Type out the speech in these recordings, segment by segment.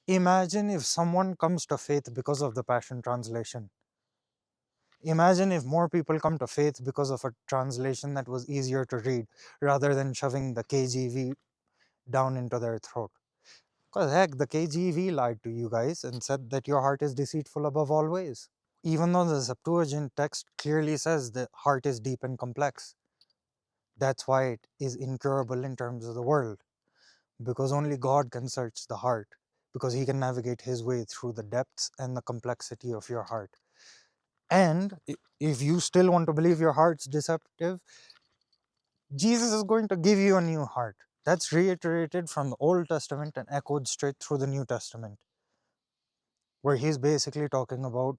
Imagine if someone comes to faith because of the Passion Translation. Imagine if more people come to faith because of a translation that was easier to read rather than shoving the KJV down into their throat. Because heck, the KJV lied to you guys and said that your heart is deceitful above all ways. Even though the Septuagint text clearly says the heart is deep and complex. That's why it is incurable in terms of the world. Because only God can search the heart. Because he can navigate his way through the depths and the complexity of your heart. And if you still want to believe your heart's deceptive, Jesus is going to give you a new heart. That's reiterated from the Old Testament and echoed straight through the New Testament, where he's basically talking about,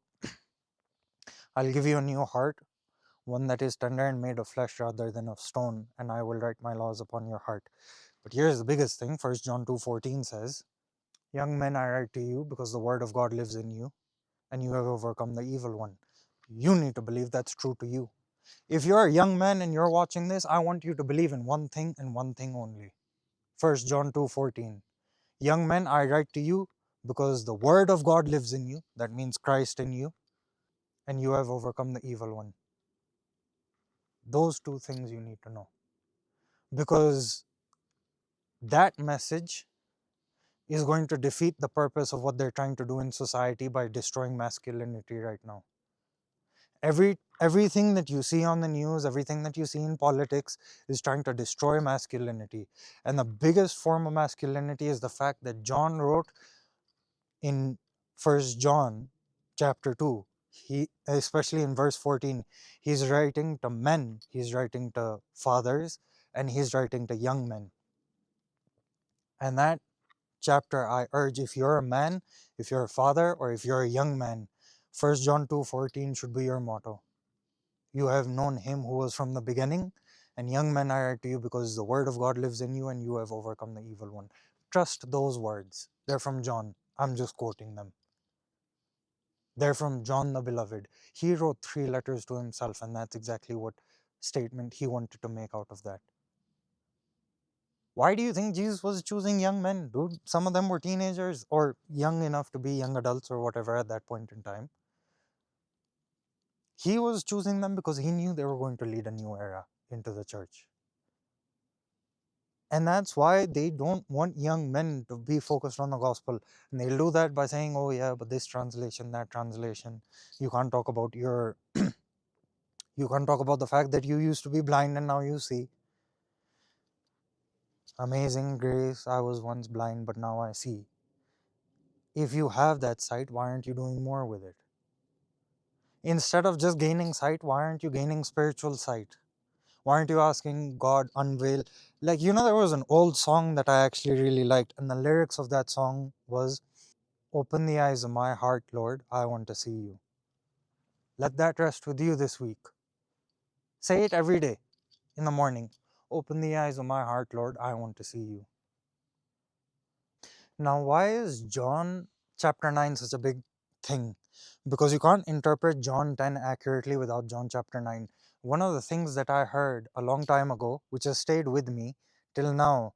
I'll give you a new heart, one that is tender and made of flesh rather than of stone, and I will write my laws upon your heart. But here's the biggest thing. 1 John 2:14 says, young men, I write to you because the word of God lives in you, and you have overcome the evil one. You need to believe that's true to you. If you're a young man and you're watching this, I want you to believe in one thing and one thing only. 1 John 2:14. Young men, I write to you because the word of God lives in you. That means Christ in you, and you have overcome the evil one. Those two things you need to know. Because that message is going to defeat the purpose of what they're trying to do in society by destroying masculinity right now. Everything that you see on the news, everything that you see in politics is trying to destroy masculinity. And the biggest form of masculinity is the fact that John wrote in 1 John chapter 2, he, especially in verse 14, he's writing to men, he's writing to fathers, and he's writing to young men. And that chapter, I urge, if you're a man, if you're a father, or if you're a young man, 1 John 2:14 should be your motto. You have known him who was from the beginning, and young men, I write to you because the word of God lives in you and you have overcome the evil one. Trust those words. They're from John. I'm just quoting them. They're from John the Beloved. He wrote 3 letters to himself, and that's exactly what statement he wanted to make out of that. Why do you think Jesus was choosing young men? Dude, some of them were teenagers or young enough to be young adults or whatever at that point in time. He was choosing them because he knew they were going to lead a new era into the church. And that's why they don't want young men to be focused on the gospel. And they'll do that by saying, oh yeah, but this translation, that translation, you can't talk about your you can't talk about the fact that you used to be blind and now you see. Amazing grace, I was once blind, but now I see. If you have that sight, why aren't you doing more with it? Instead of just gaining sight, why aren't you gaining spiritual sight? Why aren't you asking God, unveil? Like, there was an old song that I actually really liked, and the lyrics of that song was, open the eyes of my heart, Lord, I want to see you. Let that rest with you this week. Say it every day in the morning. Open the eyes of my heart, Lord, I want to see you. Now, why is John chapter 9 such a big thing? Because you can't interpret John 10 accurately without John chapter 9. One of the things that I heard a long time ago, which has stayed with me till now,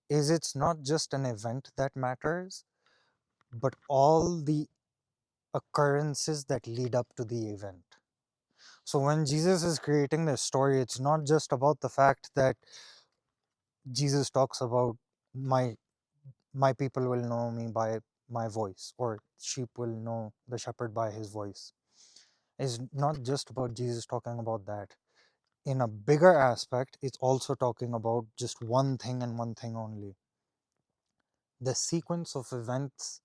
is it's not just an event that matters, but all the occurrences that lead up to the event. So when Jesus is creating this story, it's not just about the fact that Jesus talks about my people will know me by my voice, or sheep will know the shepherd by his voice. It's not just about Jesus talking about that. In a bigger aspect, it's also talking about just one thing and one thing only. The sequence of events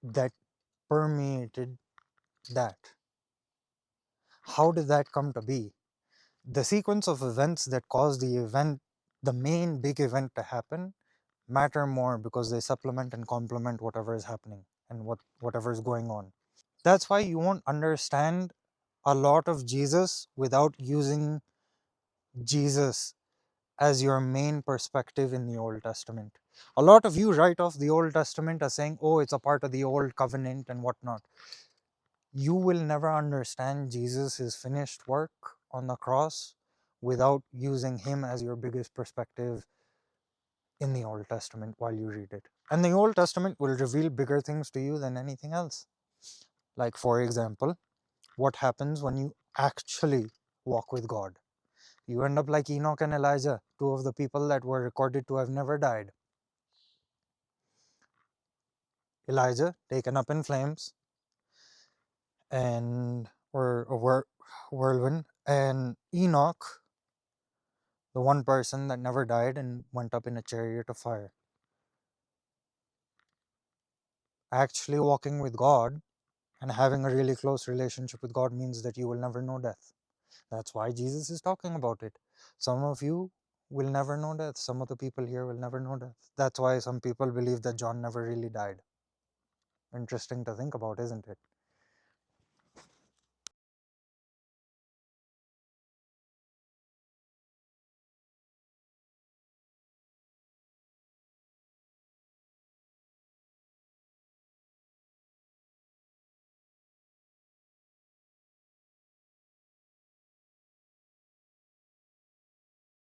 that permeated that. How did that come to be? The sequence of events that caused the main big event to happen, matter more because they supplement and complement whatever is happening and whatever is going on. That's why you won't understand a lot of Jesus without using Jesus as your main perspective in the Old Testament. A lot of you write off the Old Testament as saying, oh, it's a part of the Old Covenant and whatnot. You will never understand Jesus' finished work on the cross without using him as your biggest perspective in the Old Testament while you read it. And the Old Testament will reveal bigger things to you than anything else. Like, for example, what happens when you actually walk with God. You end up like Enoch and Elijah, two of the people that were recorded to have never died. Elijah taken up in flames and or a whirlwind, and Enoch, the one person that never died and went up in a chariot of fire. Actually walking with God and having a really close relationship with God means that you will never know death. That's why Jesus is talking about it. Some of you will never know death. Some of the people here will never know death. That's why some people believe that John never really died. Interesting to think about, isn't it?